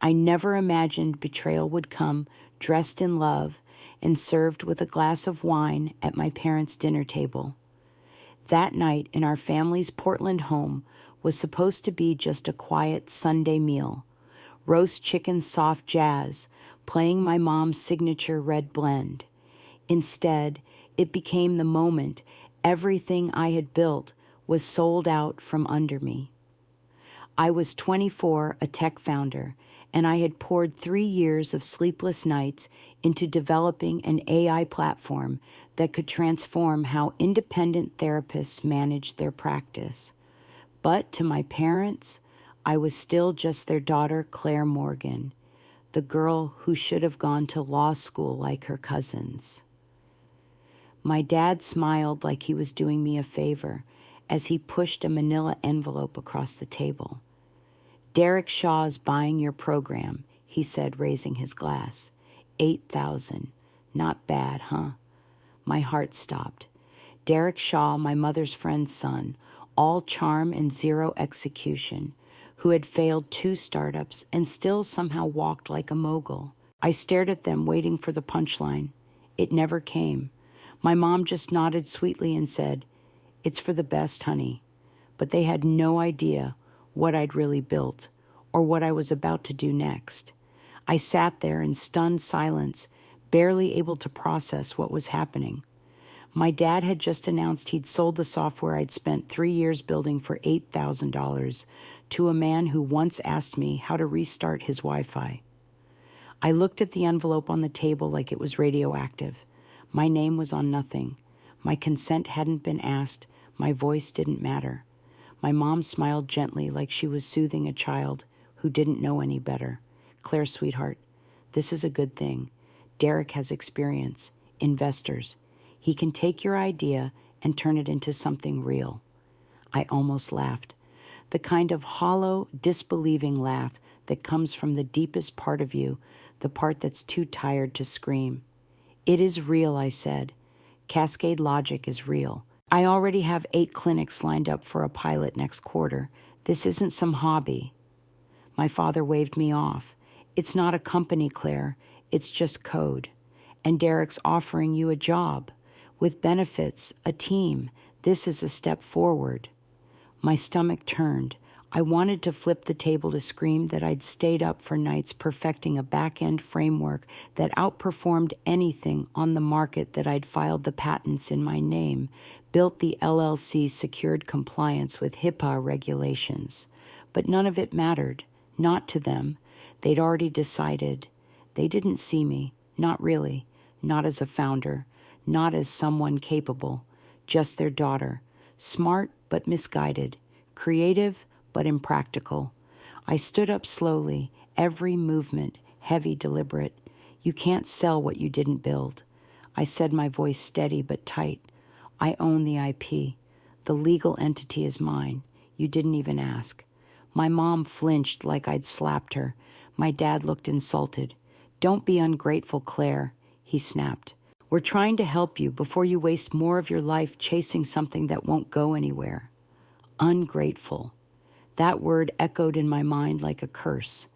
I never imagined betrayal would come dressed in love and served with a glass of wine at my parents' dinner table. That night in our family's Portland home was supposed to be just a quiet Sunday meal. Roast chicken soft jazz, playing my mom's signature red blend. Instead, it became the moment everything I had built was sold out from under me. I was 24, a tech founder, and I had poured 3 years of sleepless nights into developing an AI platform that could transform how independent therapists manage their practice. But to my parents, I was still just their daughter, Claire Morgan, the girl who should have gone to law school like her cousins. My dad smiled like he was doing me a favor as he pushed a manila envelope across the table. "Derek Shaw's buying your program," he said, raising his glass. 8,000. Not bad, huh? My heart stopped. Derek Shaw, my mother's friend's son, all charm and zero execution, who had failed 2 startups and still somehow walked like a mogul. I stared at them, waiting for the punchline. It never came. My mom just nodded sweetly and said, "It's for the best, honey." But they had no idea what I'd really built or what I was about to do next. I sat there in stunned silence, barely able to process what was happening. My dad had just announced he'd sold the software I'd spent 3 years building for $8,000 to a man who once asked me how to restart his Wi-Fi. I looked at the envelope on the table like it was radioactive. My name was on nothing. My consent hadn't been asked. My voice didn't matter. My mom smiled gently like she was soothing a child who didn't know any better. "Claire, sweetheart, this is a good thing. Derek has experience, investors. He can take your idea and turn it into something real." I almost laughed. The kind of hollow, disbelieving laugh that comes from the deepest part of you, the part that's too tired to scream. "It is real," I said. "Cascade Logic is real. I already have 8 clinics lined up for a pilot next quarter. This isn't some hobby." My father waved me off. "It's not a company, Claire. It's just code. And Derek's offering you a job. With benefits, a team. This is a step forward." My stomach turned. I wanted to flip the table to scream that I'd stayed up for nights perfecting a back-end framework that outperformed anything on the market, that I'd filed the patents in my name, built the LLC, secured compliance with HIPAA regulations. But none of it mattered. Not to them. They'd already decided. They didn't see me. Not really. Not as a founder. Not as someone capable. Just their daughter. Smart but misguided. Creative but impractical. I stood up slowly, every movement heavy, deliberate. "You can't sell what you didn't build." I said, my voice steady but tight. "I own the IP. The legal entity is mine. You didn't even ask." My mom flinched like I'd slapped her. My dad looked insulted. "Don't be ungrateful, Claire," he snapped. "We're trying to help you before you waste more of your life chasing something that won't go anywhere." Ungrateful. That word echoed in my mind like a curse.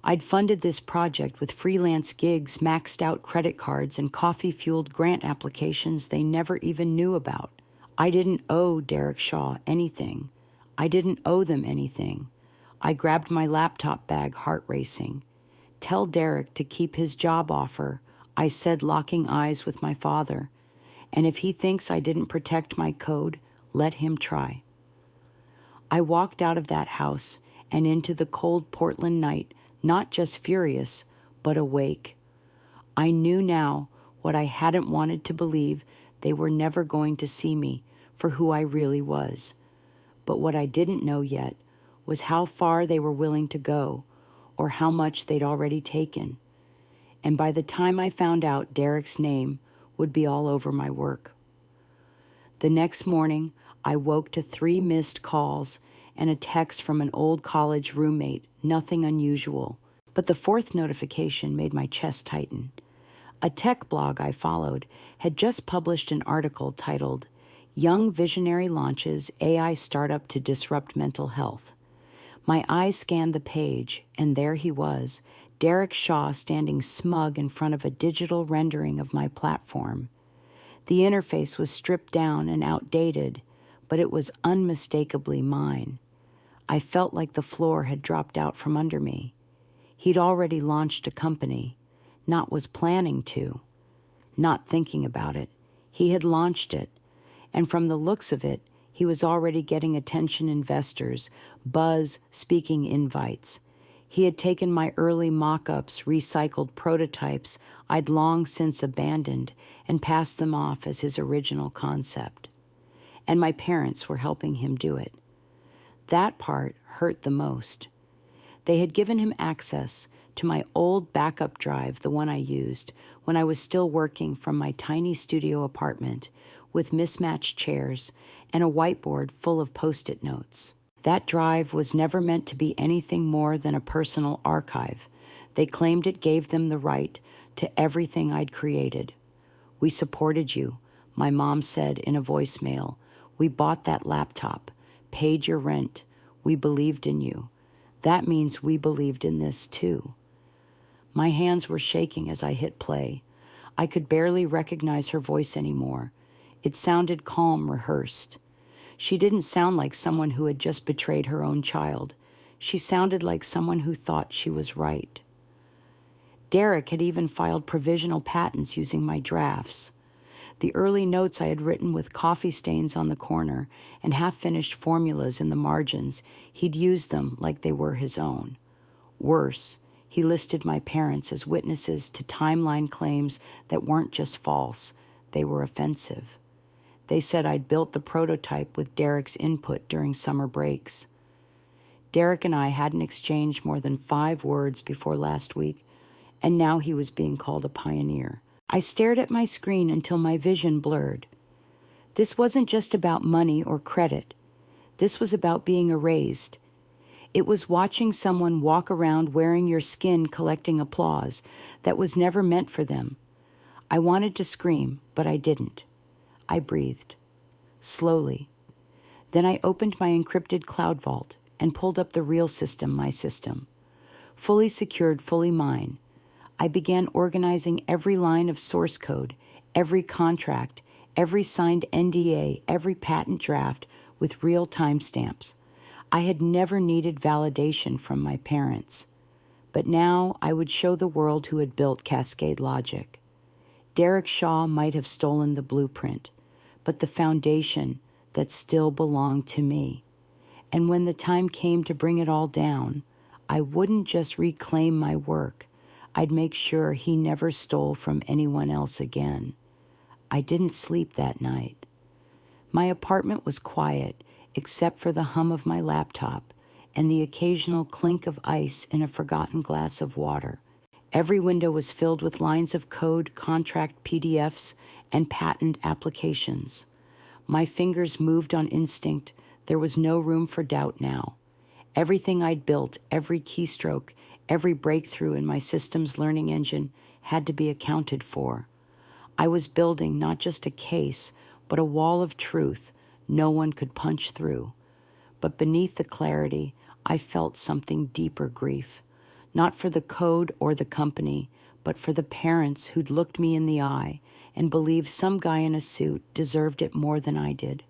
I'd funded this project with freelance gigs, maxed out credit cards, and coffee-fueled grant applications they never even knew about. I didn't owe Derek Shaw anything. I didn't owe them anything. I grabbed my laptop bag, heart racing. "Tell Derek to keep his job offer," I said, locking eyes with my father. "And if he thinks I didn't protect my code, let him try." I walked out of that house and into the cold Portland night, not just furious, but awake. I knew now what I hadn't wanted to believe: they were never going to see me for who I really was. But what I didn't know yet was how far they were willing to go, or how much they'd already taken. And by the time I found out, Derek's name would be all over my work. The next morning, I woke to 3 missed calls and a text from an old college roommate, nothing unusual. But the 4th notification made my chest tighten. A tech blog I followed had just published an article titled, "Young Visionary Launches AI Startup to Disrupt Mental Health." My eyes scanned the page, and there he was, Derek Shaw standing smug in front of a digital rendering of my platform. The interface was stripped down and outdated, but it was unmistakably mine. I felt like the floor had dropped out from under me. He'd already launched a company, was planning to, not thinking about it. He had launched it, and from the looks of it, he was already getting attention investors, buzz, speaking invites. He had taken my early mock-ups, recycled prototypes I'd long since abandoned, and passed them off as his original concept. And my parents were helping him do it. That part hurt the most. They had given him access to my old backup drive, the one I used, when I was still working from my tiny studio apartment with mismatched chairs and a whiteboard full of Post-it notes. That drive was never meant to be anything more than a personal archive. They claimed it gave them the right to everything I'd created. "We supported you," my mom said in a voicemail. "We bought that laptop, paid your rent. We believed in you. That means we believed in this too." My hands were shaking as I hit play. I could barely recognize her voice anymore. It sounded calm, rehearsed. She didn't sound like someone who had just betrayed her own child. She sounded like someone who thought she was right. Derek had even filed provisional patents using my drafts. The early notes I had written with coffee stains on the corner and half-finished formulas in the margins, he'd used them like they were his own. Worse, he listed my parents as witnesses to timeline claims that weren't just false, they were offensive. They said I'd built the prototype with Derek's input during summer breaks. Derek and I hadn't exchanged more than 5 words before last week, and now he was being called a pioneer. I stared at my screen until my vision blurred. This wasn't just about money or credit. This was about being erased. It was watching someone walk around wearing your skin collecting applause that was never meant for them. I wanted to scream, but I didn't. I breathed. Slowly. Then I opened my encrypted cloud vault and pulled up the real system, my system. Fully secured, fully mine. I began organizing every line of source code, every contract, every signed NDA, every patent draft with real timestamps. I had never needed validation from my parents. But now I would show the world who had built Cascade Logic. Derek Shaw might have stolen the blueprint, but the foundation that still belonged to me. And when the time came to bring it all down, I wouldn't just reclaim my work. I'd make sure he never stole from anyone else again. I didn't sleep that night. My apartment was quiet, except for the hum of my laptop and the occasional clink of ice in a forgotten glass of water. Every window was filled with lines of code, contract PDFs, and patent applications. My fingers moved on instinct. There was no room for doubt now. Everything I'd built, every keystroke, every breakthrough in my system's learning engine had to be accounted for. I was building not just a case, but a wall of truth no one could punch through. But beneath the clarity, I felt something deeper grief. Not for the code or the company, but for the parents who'd looked me in the eye and believed some guy in a suit deserved it more than I did.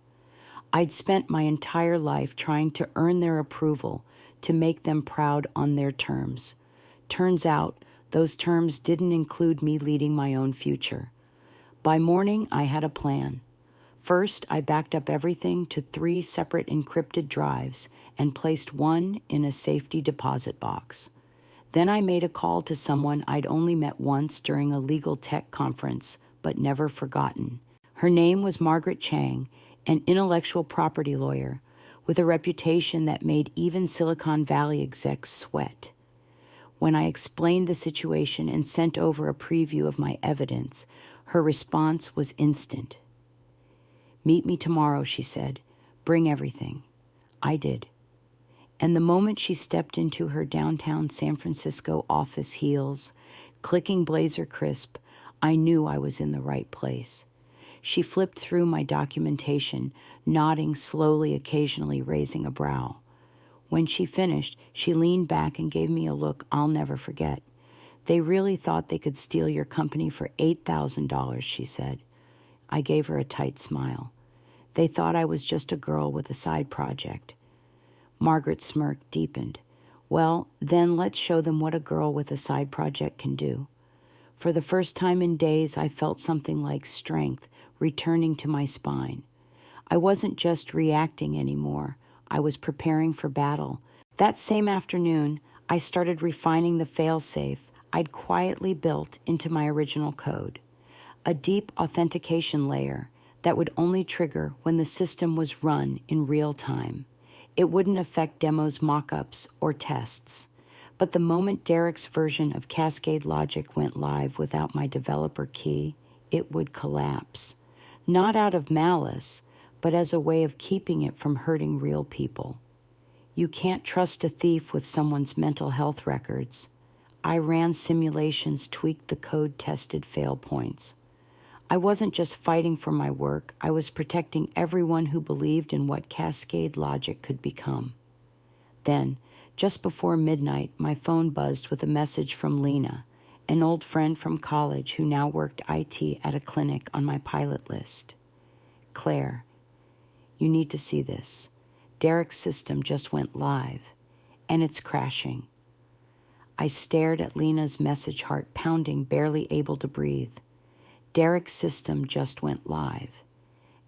I'd spent my entire life trying to earn their approval, to make them proud on their terms. Turns out, those terms didn't include me leading my own future. By morning, I had a plan. First, I backed up everything to 3 separate encrypted drives and placed one in a safety deposit box. Then I made a call to someone I'd only met once during a legal tech conference, but never forgotten. Her name was Margaret Chang, an intellectual property lawyer with a reputation that made even Silicon Valley execs sweat. When I explained the situation and sent over a preview of my evidence, her response was instant. "Meet me tomorrow," she said. "Bring everything." I did. And the moment she stepped into her downtown San Francisco office heels, clicking blazer crisp, I knew I was in the right place. She flipped through my documentation, nodding slowly, occasionally raising a brow. When she finished, she leaned back and gave me a look I'll never forget. "They really thought they could steal your company for $8,000, she said. I gave her a tight smile. "They thought I was just a girl with a side project." Margaret's smirk deepened. "Well, then let's show them what a girl with a side project can do." For the first time in days, I felt something like strength returning to my spine. I wasn't just reacting anymore. I was preparing for battle. That same afternoon, I started refining the fail-safe I'd quietly built into my original code. A deep authentication layer that would only trigger when the system was run in real time. It wouldn't affect demos, mock-ups, or tests. But the moment Derek's version of Cascade Logic went live without my developer key, it would collapse. Not out of malice, but as a way of keeping it from hurting real people. You can't trust a thief with someone's mental health records. I ran simulations, tweaked the code-tested fail points. I wasn't just fighting for my work, I was protecting everyone who believed in what Cascade Logic could become. Then, just before midnight, my phone buzzed with a message from Lena, an old friend from college who now worked IT at a clinic on my pilot list. "Claire, you need to see this. Derek's system just went live, and it's crashing." I stared at Lena's message, heart pounding, barely able to breathe. Derek's system just went live,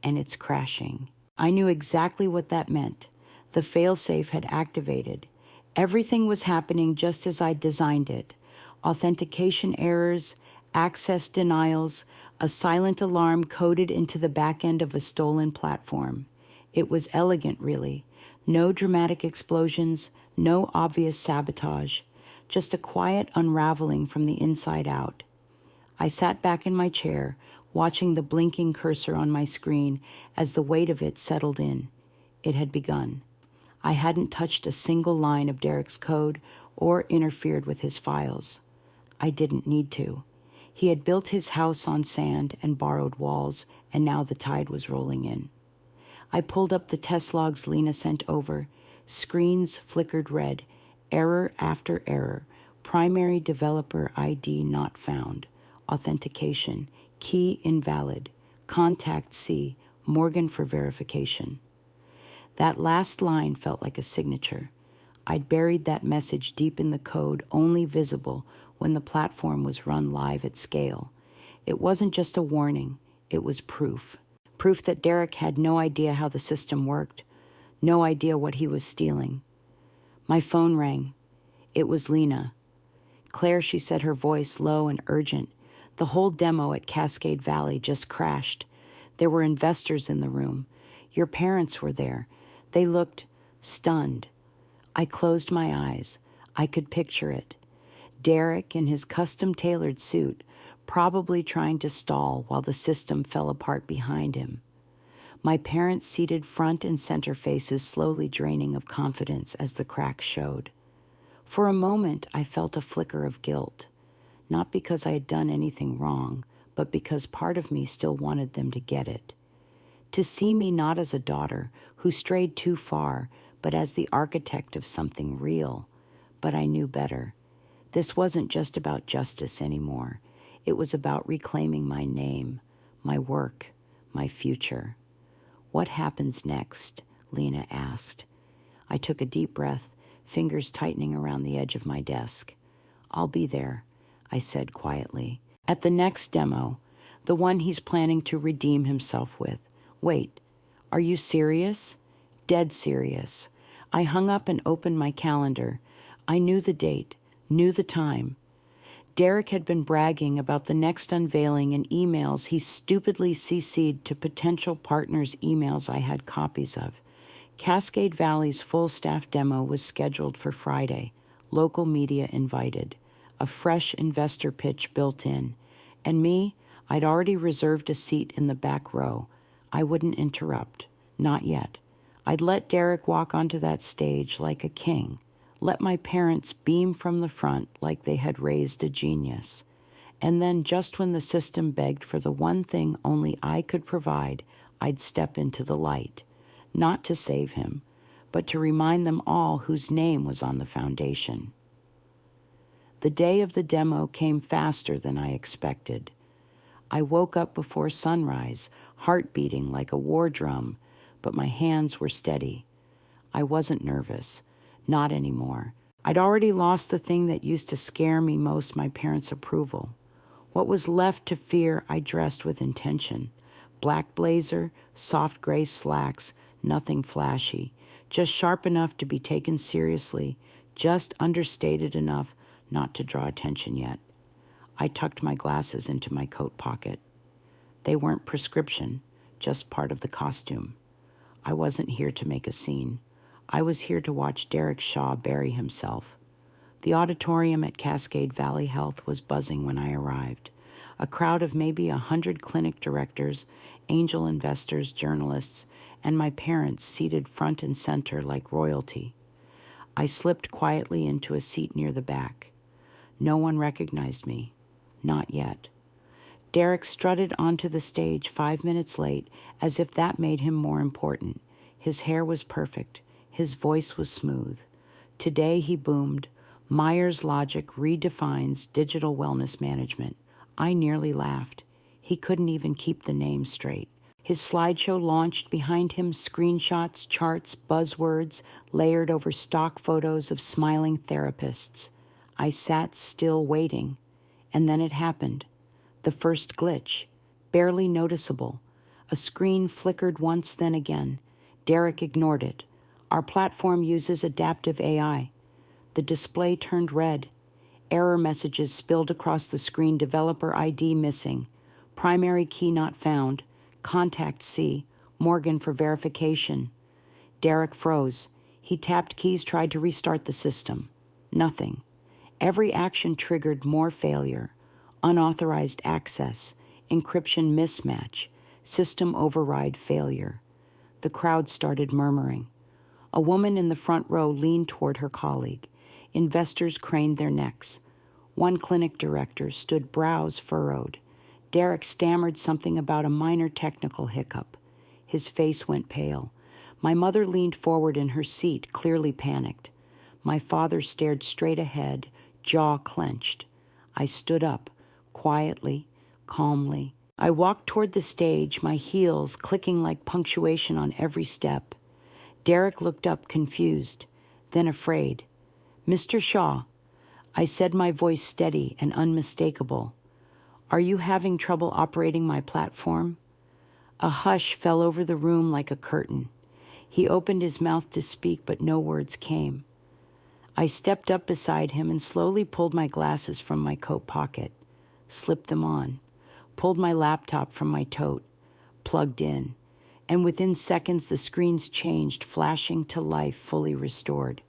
and it's crashing. I knew exactly what that meant. The failsafe had activated. Everything was happening just as I designed it. Authentication errors, access denials, a silent alarm coded into the back end of a stolen platform. It was elegant, really. No dramatic explosions, no obvious sabotage, just a quiet unraveling from the inside out. I sat back in my chair, watching the blinking cursor on my screen as the weight of it settled in. It had begun. I hadn't touched a single line of Derek's code or interfered with his files. I didn't need to. He had built his house on sand and borrowed walls, and now the tide was rolling in. I pulled up the test logs Lena sent over. Screens flickered red. Error after error. Primary developer ID not found. Authentication. Key invalid. Contact C. Morgan for verification. That last line felt like a signature. I'd buried that message deep in the code, only visible when the platform was run live at scale. It wasn't just a warning, it was proof. Proof that Derek had no idea how the system worked, no idea what he was stealing. My phone rang. It was Lena. "Claire," she said, her voice low and urgent. "The whole demo at Cascade Valley just crashed. There were investors in the room. Your parents were there. They looked stunned." I closed my eyes. I could picture it. Derek in his custom-tailored suit, probably trying to stall while the system fell apart behind him. My parents seated front and center, faces slowly draining of confidence as the cracks showed. For a moment, I felt a flicker of guilt. Not because I had done anything wrong, but because part of me still wanted them to get it. To see me not as a daughter who strayed too far, but as the architect of something real. But I knew better. This wasn't just about justice anymore. It was about reclaiming my name, my work, my future. "What happens next?" Lena asked. I took a deep breath, fingers tightening around the edge of my desk. "I'll be there," I said quietly. "At the next demo, the one he's planning to redeem himself with." "Wait, are you serious?" "Dead serious." I hung up and opened my calendar. I knew the date, knew the time. Derek had been bragging about the next unveiling in emails he stupidly CC'd to potential partners' emails I had copies of. Cascade Valley's full-staff demo was scheduled for Friday. Local media invited. A fresh investor pitch built in. And me, I'd already reserved a seat in the back row. I wouldn't interrupt. Not yet. I'd let Derek walk onto that stage like a king. Let my parents beam from the front like they had raised a genius. And then just when the system begged for the one thing only I could provide, I'd step into the light. Not to save him, but to remind them all whose name was on the foundation. The day of the demo came faster than I expected. I woke up before sunrise, heart beating like a war drum, but my hands were steady. I wasn't nervous. Not anymore. I'd already lost the thing that used to scare me most, my parents' approval. What was left to fear, I dressed with intention. Black blazer, soft gray slacks, nothing flashy, just sharp enough to be taken seriously, just understated enough not to draw attention yet. I tucked my glasses into my coat pocket. They weren't prescription, just part of the costume. I wasn't here to make a scene. I was here to watch Derek Shaw bury himself. The auditorium at Cascade Valley Health was buzzing when I arrived. A crowd of maybe 100 clinic directors, angel investors, journalists, and my parents seated front and center like royalty. I slipped quietly into a seat near the back. No one recognized me. Not yet. Derek strutted onto the stage 5 minutes late, as if that made him more important. His hair was perfect. His voice was smooth. Today he boomed, "Myers Logic redefines digital wellness management." I nearly laughed. He couldn't even keep the name straight. His slideshow launched behind him, screenshots, charts, buzzwords, layered over stock photos of smiling therapists. I sat still waiting, and then it happened. The first glitch, barely noticeable. A screen flickered once, then again. Derek ignored it. Our platform uses adaptive AI. The display turned red. Error messages spilled across the screen. Developer ID missing. Primary key not found. Contact C. Morgan for verification. Derek froze. He tapped keys, tried to restart the system. Nothing. Every action triggered more failure. Unauthorized access. Encryption mismatch. System override failure. The crowd started murmuring. A woman in the front row leaned toward her colleague. Investors craned their necks. One clinic director stood, brows furrowed. Derek stammered something about a minor technical hiccup. His face went pale. My mother leaned forward in her seat, clearly panicked. My father stared straight ahead, jaw clenched. I stood up, quietly, calmly. I walked toward the stage, my heels clicking like punctuation on every step. Derek looked up, confused, then afraid. "Mr. Shaw," I said, my voice steady and unmistakable. "Are you having trouble operating my platform?" A hush fell over the room like a curtain. He opened his mouth to speak, but no words came. I stepped up beside him and slowly pulled my glasses from my coat pocket, slipped them on, pulled my laptop from my tote, plugged in, and within seconds the screens changed, flashing to life, fully restored.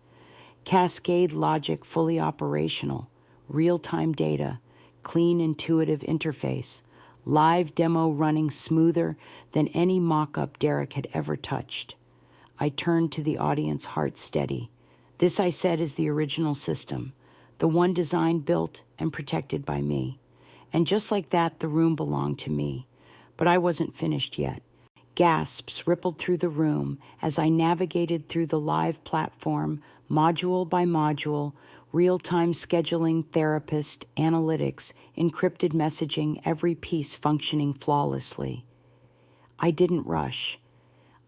Cascade logic fully operational, real-time data, clean, intuitive interface, live demo running smoother than any mock-up Derek had ever touched. I turned to the audience, heart steady. This, I said, is the original system, the one designed, built, and protected by me. And just like that, the room belonged to me. But I wasn't finished yet. Gasps rippled through the room as I navigated through the live platform, module by module, real-time scheduling, therapist, analytics, encrypted messaging, every piece functioning flawlessly. I didn't rush.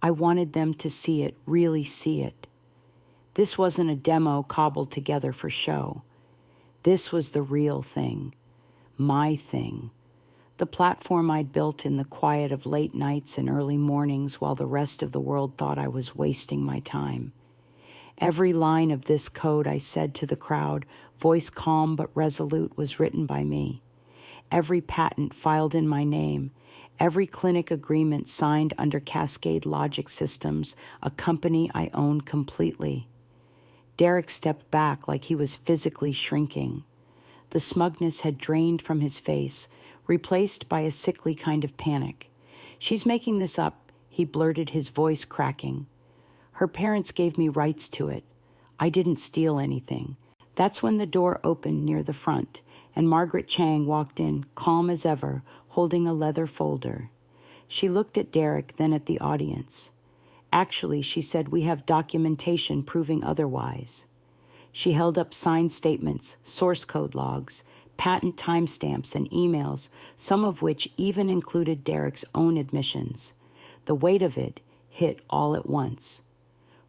I wanted them to see it, really see it. This wasn't a demo cobbled together for show. This was the real thing, my thing. The platform I'd built in the quiet of late nights and early mornings while the rest of the world thought I was wasting my time. Every line of this code, I said to the crowd, voice calm but resolute, was written by me. Every patent filed in my name, every clinic agreement signed under Cascade Logic Systems, a company I owned completely. Derek stepped back like he was physically shrinking. The smugness had drained from his face, replaced by a sickly kind of panic. "She's making this up," he blurted, his voice cracking. "Her parents gave me rights to it. I didn't steal anything." That's when the door opened near the front, and Margaret Chang walked in, calm as ever, holding a leather folder. She looked at Derek, then at the audience. Actually, she said, we have documentation proving otherwise. She held up signed statements, source code logs, patent timestamps, and emails, some of which even included Derek's own admissions. The weight of it hit all at once.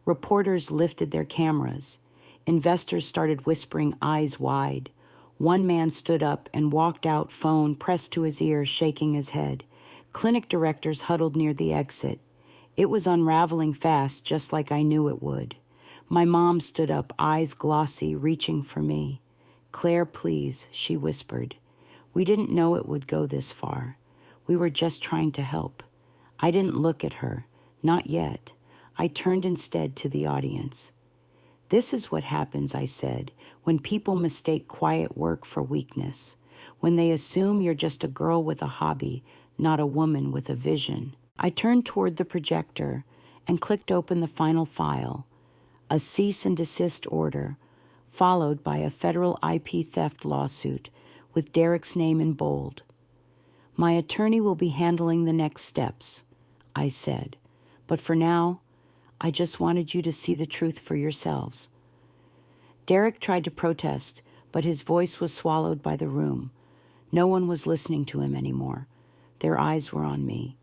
Reporters lifted their cameras. Investors started whispering eyes wide. One man stood up and walked out, phone pressed to his ear, shaking his head. Clinic directors huddled near the exit. It was unraveling fast, just like I knew it would. My mom stood up, eyes glossy, reaching for me. "Claire, please," she whispered. "We didn't know it would go this far. We were just trying to help." I didn't look at her. Not yet. I turned instead to the audience. "This is what happens," I said, "when people mistake quiet work for weakness, when they assume you're just a girl with a hobby, not a woman with a vision." I turned toward the projector and clicked open the final file, a cease and desist order, followed by a federal IP theft lawsuit with Derek's name in bold. "My attorney will be handling the next steps," I said, "but for now, I just wanted you to see the truth for yourselves." Derek tried to protest, but his voice was swallowed by the room. No one was listening to him anymore. Their eyes were on me.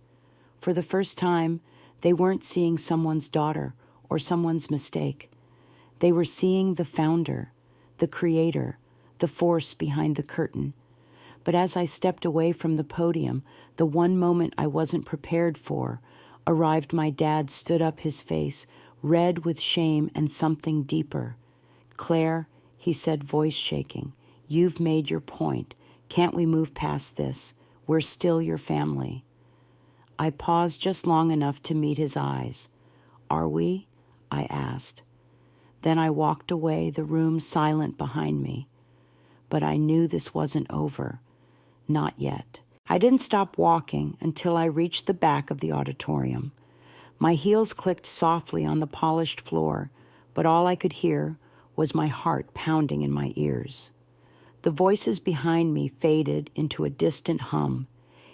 For the first time, they weren't seeing someone's daughter or someone's mistake. They were seeing the founder, the creator, the force behind the curtain. But as I stepped away from the podium, the one moment I wasn't prepared for arrived. My dad stood up, his face red with shame and something deeper. "Claire," he said, voice shaking, "you've made your point. Can't we move past this? We're still your family." I paused just long enough to meet his eyes. "Are we?" I asked. Then I walked away, the room silent behind me. But I knew this wasn't over. Not yet. I didn't stop walking until I reached the back of the auditorium. My heels clicked softly on the polished floor, but all I could hear was my heart pounding in my ears. The voices behind me faded into a distant hum.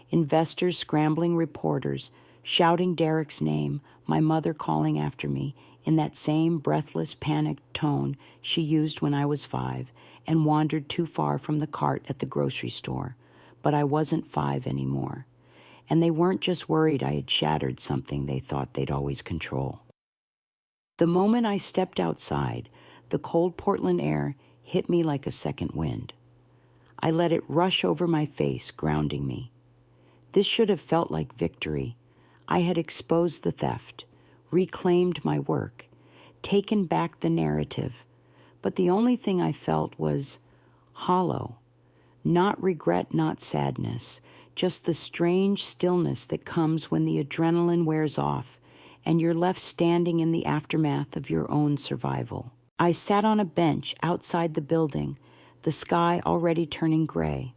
Investors scrambling, reporters shouting Derek's name, my mother calling after me in that same breathless, panicked tone she used when I was 5 and wandered too far from the cart at the grocery store. But I wasn't 5 anymore. And they weren't just worried I had shattered something they thought they'd always control. The moment I stepped outside, the cold Portland air hit me like a second wind. I let it rush over my face, grounding me. This should have felt like victory. I had exposed the theft, reclaimed my work, taken back the narrative. But the only thing I felt was hollow. Not regret, not sadness, just the strange stillness that comes when the adrenaline wears off and you're left standing in the aftermath of your own survival. I sat on a bench outside the building, the sky already turning gray.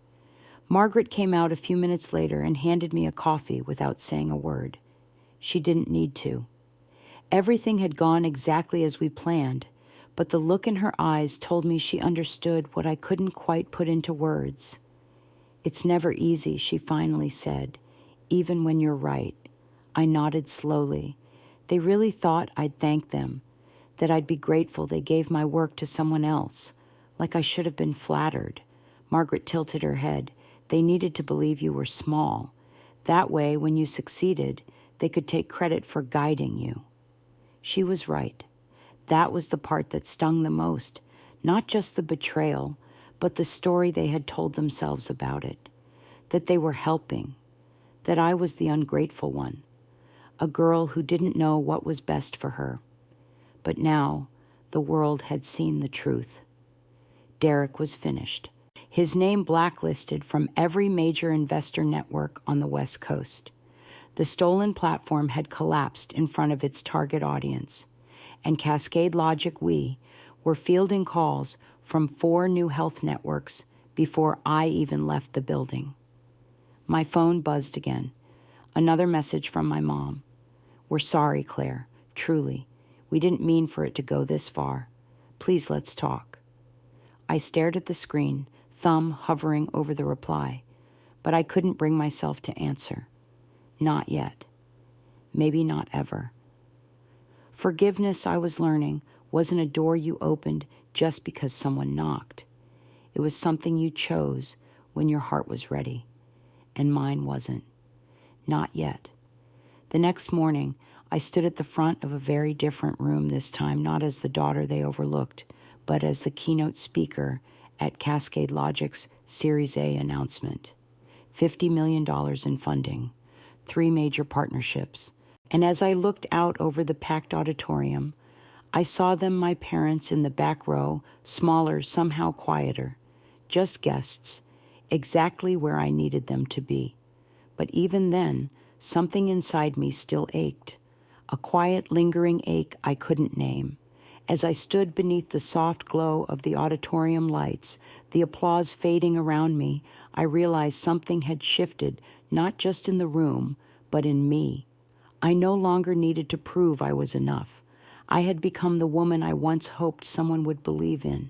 Margaret came out a few minutes later and handed me a coffee without saying a word. She didn't need to. Everything had gone exactly as we planned, but the look in her eyes told me she understood what I couldn't quite put into words. "It's never easy," she finally said, "even when you're right." I nodded slowly. They really thought I'd thank them, that I'd be grateful they gave my work to someone else, like I should have been flattered. Margaret tilted her head. "They needed to believe you were small. That way, when you succeeded, they could take credit for guiding you." She was right. That was the part that stung the most, not just the betrayal, but the story they had told themselves about it, that they were helping, that I was the ungrateful one, a girl who didn't know what was best for her. But now, the world had seen the truth. Derek was finished. His name blacklisted from every major investor network on the West Coast. The stolen platform had collapsed in front of its target audience, and Cascade Logic were fielding calls from 4 new health networks before I even left the building. My phone buzzed again. Another message from my mom. "We're sorry, Claire. Truly. We didn't mean for it to go this far. Please let's talk." I stared at the screen, thumb hovering over the reply, but I couldn't bring myself to answer. Not yet. Maybe not ever. Forgiveness, I was learning, wasn't a door you opened just because someone knocked. It was something you chose when your heart was ready, and mine wasn't. Not yet. The next morning, I stood at the front of a very different room this time, not as the daughter they overlooked, but as the keynote speaker at Cascade Logic's Series A announcement. $50 million in funding, 3 major partnerships. And as I looked out over the packed auditorium, I saw them, my parents, in the back row, smaller, somehow quieter. Just guests, exactly where I needed them to be. But even then, something inside me still ached, a quiet, lingering ache I couldn't name. As I stood beneath the soft glow of the auditorium lights, the applause fading around me, I realized something had shifted, not just in the room, but in me. I no longer needed to prove I was enough. I had become the woman I once hoped someone would believe in.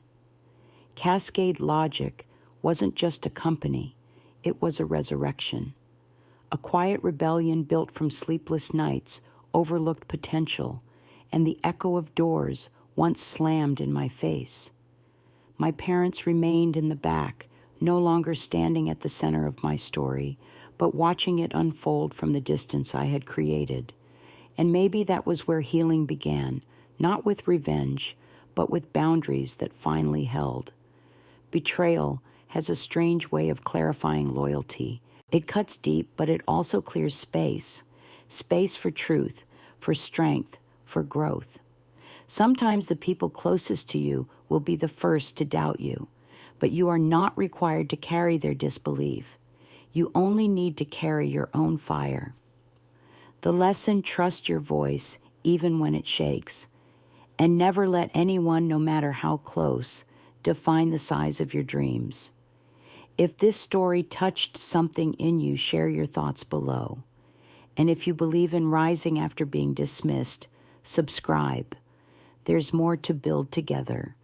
Cascade Logic wasn't just a company, it was a resurrection. A quiet rebellion built from sleepless nights, overlooked potential, and the echo of doors once slammed in my face. My parents remained in the back, no longer standing at the center of my story, but watching it unfold from the distance I had created. And maybe that was where healing began, not with revenge, but with boundaries that finally held. Betrayal has a strange way of clarifying loyalty. It cuts deep, but it also clears space. Space for truth, for strength, for growth. Sometimes the people closest to you will be the first to doubt you, but you are not required to carry their disbelief. You only need to carry your own fire. The lesson: trust your voice, even when it shakes, and never let anyone, no matter how close, define the size of your dreams. If this story touched something in you, share your thoughts below. And if you believe in rising after being dismissed, subscribe. There's more to build together.